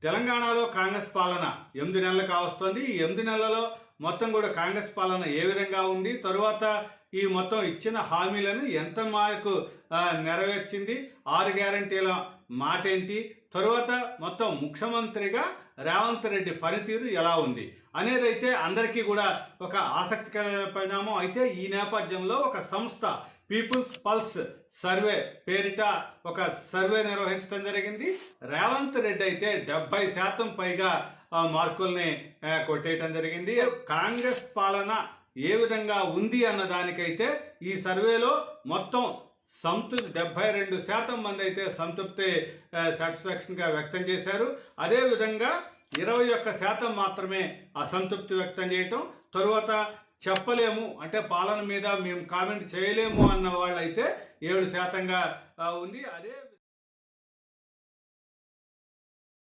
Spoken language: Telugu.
తెలంగాణలో కాంగ్రెస్ పాలన 8 నెలలు కావస్తోంది. ఈ 8 నెలలలో మొత్తం కూడా కాంగ్రెస్ పాలన ఏ విధంగా ఉంది, తరువాత ఈ మొత్తం ఇచ్చిన హామీలను ఎంత మేరకు నెరవేర్చింది, 6 గ్యారంటీల మాట ఏంటి, తరువాత మొత్తం ముఖ్యమంత్రిగా రేవంత్ రెడ్డి పనితీరు ఎలా ఉంది అనేదైతే అందరికీ కూడా ఒక ఆసక్తికర పరిణామం. అయితే ఈ నేపథ్యంలో ఒక సంస్థ పీపుల్స్ పల్స్ సర్వే పేరిట ఒక సర్వే నిర్వహించడం జరిగింది. రేవంత్ రెడ్డి అయితే 70% పైగా మార్కుల్ని కొట్టేయటం జరిగింది. కాంగ్రెస్ పాలన ఏ విధంగా ఉంది అన్న దానికైతే ఈ సర్వేలో మొత్తం 72% మంది అయితే సంతృప్తి సాటిస్ఫాక్షన్గా వ్యక్తం చేశారు. అదేవిధంగా 21% మాత్రమే అసంతృప్తి వ్యక్తం చేయటం, తరువాత చెప్పలేము అంటే పాలన మీద మేము కామెంట్ చేయలేము అన్న వాళ్ళైతే 7%గా ఉంది. అదే